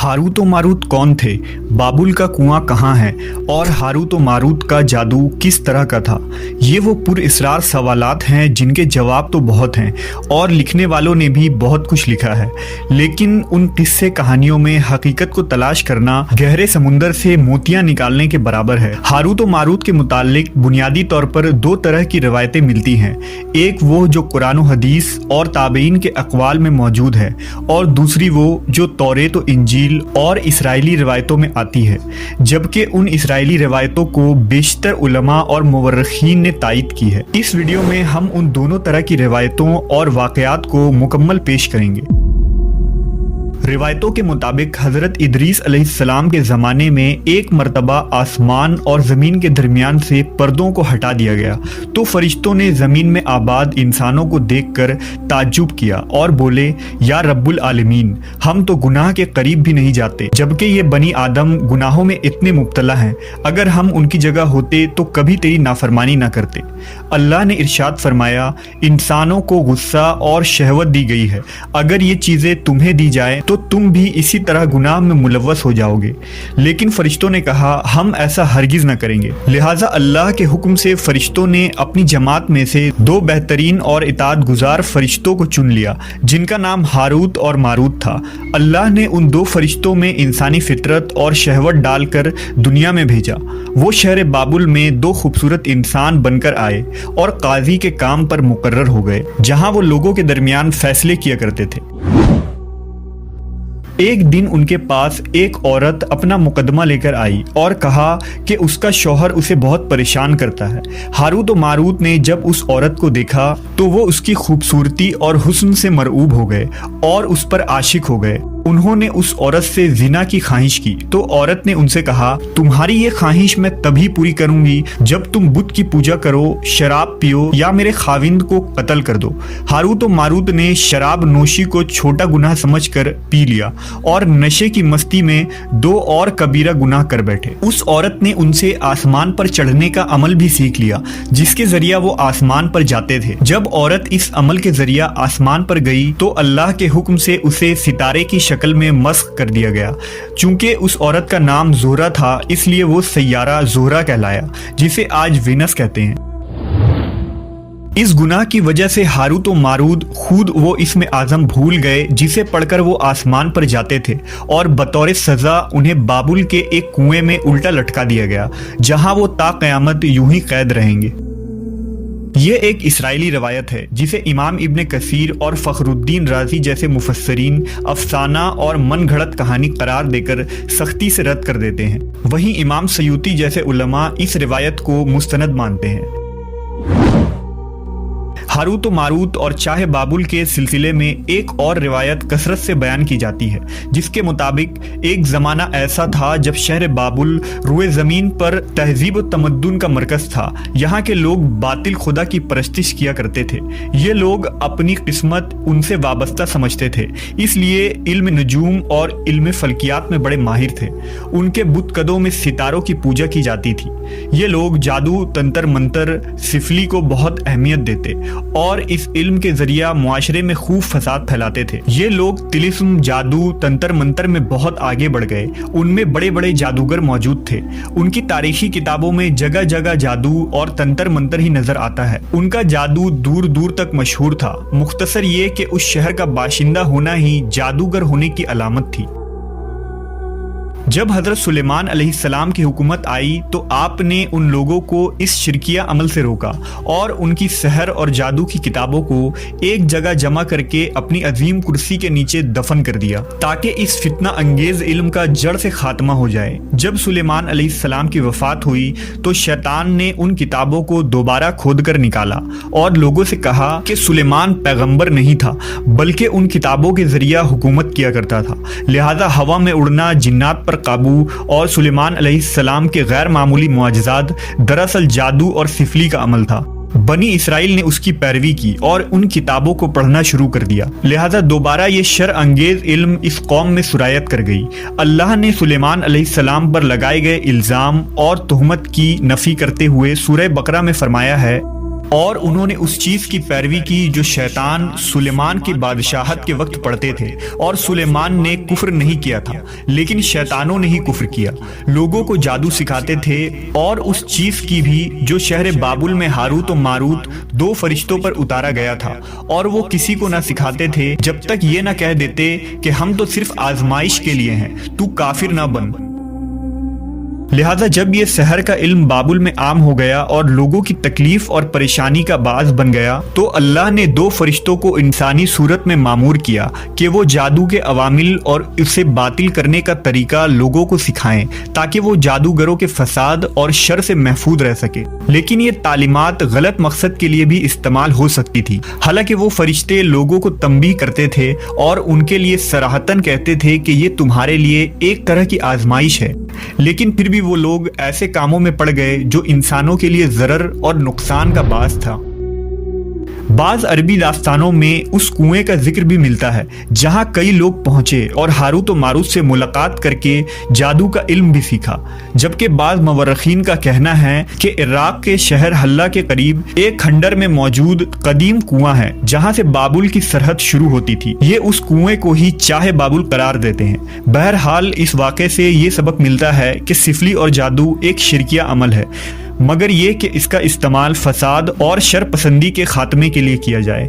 Harut व Marut कौन थे, बाबुल का कुआं कहाँ है और हारूत व मारूत का जादू किस तरह का था। ये वो पुरअसरार सवालात हैं जिनके जवाब तो बहुत हैं और लिखने वालों ने भी बहुत कुछ लिखा है, लेकिन उन किस्से कहानियों में हकीकत को तलाश करना गहरे समुंदर से मोतियां निकालने के बराबर है। हारूत व मारूत के मुतालिक बुनियादी तौर पर दो तरह की रवायतें मिलती हैं, एक वो जो कुरान व हदीस और ताबईन के अक़वाल में मौजूद है और दूसरी वो जो तौरेत व इंजील और इसराइली रिवायतों में आती है, जबकि उन इसराइली रिवायतों को बेशतर उलमा और मुवर्रिखीन ने तायद की है। इस वीडियो में हम उन दोनों तरह की रिवायतों और वाक़यात को मुकम्मल पेश करेंगे। रिवायतों के मुताबिक हज़रत इदरीस अलैहिस्सलाम के ज़माने में एक मरतबा आसमान और ज़मीन के दरमियान से पर्दों को हटा दिया गया तो फरिश्तों ने ज़मीन में आबाद इंसानों को देखकर ताज्जुब किया और बोले, या रब्बुल आलमीन, हम तो गुनाह के करीब भी नहीं जाते, जबकि ये बनी आदम गुनाहों में इतने मुब्तला हैं। अगर हम उनकी जगह होते तो कभी तेरी नाफरमानी ना करते। अल्लाह ने इरशाद फरमाया, इंसानों को गुस्सा और शहवत दी गई है, अगर ये चीज़ें तुम्हें दी जाए तो तुम भी इसी तरह गुनाह में मुलव्वस हो जाओगे। लेकिन फरिश्तों ने कहा, हम ऐसा हरगिज न करेंगे। लिहाजा अल्लाह के हुक्म से फरिश्तों ने अपनी जमात में से दो बेहतरीन और इताअत गुजार फरिश्तों को चुन लिया, जिनका नाम हारूत और मारूत था। अल्लाह ने उन दो फरिश्तों में इंसानी फितरत और शहवत डालकर दुनिया में भेजा। वो शहर बाबुल में दो खूबसूरत इंसान बनकर आए और काजी के काम पर मुकर्रर हो गए, जहां वो लोगों के दरमियान फैसले किया करते थे। एक दिन उनके पास एक औरत अपना मुकदमा लेकर आई और कहा कि उसका शौहर उसे बहुत परेशान करता है। हारूत व मारूत ने जब उस औरत को देखा तो वो उसकी खूबसूरती और हुस्न से मरऊब हो गए और उस पर आशिक हो गए। उन्होंने उस औरत से जिना की ख्वाहिश की तो औरत ने उनसे कहा, तुम्हारी ये ख्वाहिश मैं तभी पूरी करूंगी जब तुम बुत की पूजा करो, शराब पियो या मेरे खाविंद को कत्ल कर दो। हारूत व मारूत ने शराब नोशी को छोटा गुनाह समझकर पी लिया और नशे की मस्ती में दो और कबीरा गुनाह कर बैठे। उस औरत ने उनसे आसमान पर चढ़ने का अमल भी सीख लिया, जिसके जरिया वो आसमान पर जाते थे। जब औरत इस अमल के जरिया आसमान पर गई तो अल्लाह के हुक्म से उसे सितारे की शक्ल में मस्ख कर दिया गया। चूंकि उस औरत का नाम ज़ोहरा था, इसलिए वो सैयारा ज़ोहरा कहलाया, जिसे आज वीनस कहते हैं। इस गुनाह की वजह से हारूत व मारूत खुद वो इसमें आज़म भूल गए जिसे पढ़कर वो आसमान पर जाते थे और बतौर सज़ा उन्हें बाबुल के एक कुएं में उल्टा लटका दिया गया, जहां वो ता क़यामत यूं ही कैद रहेंगे। ये एक इसराइली रवायत है जिसे इमाम इब्न कसीर और फ़खरुद्दीन राज़ी जैसे मुफस्सरीन अफसाना और मन घड़त कहानी करार देकर सख्ती से रद्द कर देते हैं। वहीं इमाम सयूती जैसे उलमा इस रिवायत को मुस्तनद मानते हैं। हारूत व मारूत और चाहे बाबुल के सिलसिले में एक और रिवायत कसरत से बयान की जाती है, जिसके मुताबिक एक ज़माना ऐसा था जब शहर बाबुल रुए ज़मीन पर तहजीब व तमद्दुन का मरकज़ था। यहाँ के लोग बातिल खुदा की परस्तिश किया करते थे। ये लोग अपनी किस्मत उनसे वाबस्ता समझते थे, इसलिए इल्म नजूम और इल्म फल्कियात में बड़े माहिर थे। उनके बुतकदों में सितारों की पूजा की जाती थी। ये लोग जादू, तंत्र मंत्र, सिफली को बहुत अहमियत देते और इस इल्म के जरिया मुआशरे में खूब फसाद फैलाते थे। ये लोग तिलिस्म, जादू, तंत्र मंत्र में बहुत आगे बढ़ गए। उनमें बड़े बड़े जादूगर मौजूद थे। उनकी तारीखी किताबों में जगह जगह जादू और तंत्र मंत्र ही नजर आता है। उनका जादू दूर दूर तक मशहूर था। मुख्तसर ये कि उस शहर का बाशिंदा होना ही जादूगर होने की अलामत थी। जब हज़रत सुलेमान अलैहिस्सलाम की हुकूमत आई तो आपने उन लोगों को इस शिरकिया अमल से रोका और उनकी सहर और जादू की किताबों को एक जगह जमा करके अपनी अजीम कुर्सी के नीचे दफन कर दिया, ताकि इस फितना अंगेज इल्म का जड़ से खात्मा हो जाए। जब सुलेमान अलैहिस्सलाम की वफात हुई तो शैतान ने उन किताबों को दोबारा खोद कर निकाला और लोगों से कहा कि सुलेमान पैगंबर नहीं था, बल्कि उन किताबों के जरिया हुकूमत किया करता था। लिहाजा हवा में उड़ना, जिन्नात पर काबू और सुलेमान अलैहिस्सलाम के गैर मामूली मुआजिज़ात दरअसल जादू और सिफली का अमल था। बनी इसराइल ने उसकी पैरवी की और उन किताबों को पढ़ना शुरू कर दिया। लिहाजा दोबारा ये शर अंगेज इल्म इस कौम में सुरायत कर गई। अल्लाह ने सुलेमान अलैहिस्सलाम पर लगाए गए इल्ज़ाम और तुहमत की नफ़ी करते हुए सूरह बकरा में फरमाया है, اور انہوں نے اس چیز کی پیروی کی جو شیطان سلیمان کی بادشاہت کے وقت پڑھتے تھے، اور سلیمان نے کفر نہیں کیا تھا لیکن شیطانوں نے ہی کفر کیا۔ لوگوں کو جادو سکھاتے تھے، اور اس چیز کی بھی جو شہر بابل میں ہاروت و ماروت دو فرشتوں پر اتارا گیا تھا، اور وہ کسی کو نہ سکھاتے تھے جب تک یہ نہ کہہ دیتے کہ ہم تو صرف آزمائش کے لیے ہیں، تو کافر نہ بن۔ لہذا جب یہ سحر کا علم بابل میں عام ہو گیا اور لوگوں کی تکلیف اور پریشانی کا باعث بن گیا، تو اللہ نے دو فرشتوں کو انسانی صورت میں مامور کیا کہ وہ جادو کے عوامل اور اسے باطل کرنے کا طریقہ لوگوں کو سکھائیں تاکہ وہ جادوگروں کے فساد اور شر سے محفوظ رہ سکے۔ لیکن یہ تعلیمات غلط مقصد کے لیے بھی استعمال ہو سکتی تھی، حالانکہ وہ فرشتے لوگوں کو تنبیہ کرتے تھے اور ان کے لیے صراحتاً کہتے تھے کہ یہ تمہارے لیے ایک طرح کی آزمائش ہے، لیکن پھر بھی وہ لوگ ایسے کاموں میں پڑ گئے جو انسانوں کے لیے ضرر اور نقصان کا باعث تھا۔ بعض عربی داستانوں میں اس کنویں کا ذکر بھی ملتا ہے جہاں کئی لوگ پہنچے اور ہاروت و ماروت سے ملاقات کر کے جادو کا علم بھی سیکھا، جبکہ بعض مورخین کا کہنا ہے کہ عراق کے شہر حلہ کے قریب ایک کھنڈر میں موجود قدیم کنواں ہے جہاں سے بابل کی سرحد شروع ہوتی تھی۔ یہ اس کنویں کو ہی چاہ بابل قرار دیتے ہیں۔ بہرحال اس واقعے سے یہ سبق ملتا ہے کہ سفلی اور جادو ایک شرکیہ عمل ہے، مگر یہ کہ اس کا استعمال فساد اور شر پسندی کے خاتمے کے لیے کیا جائے۔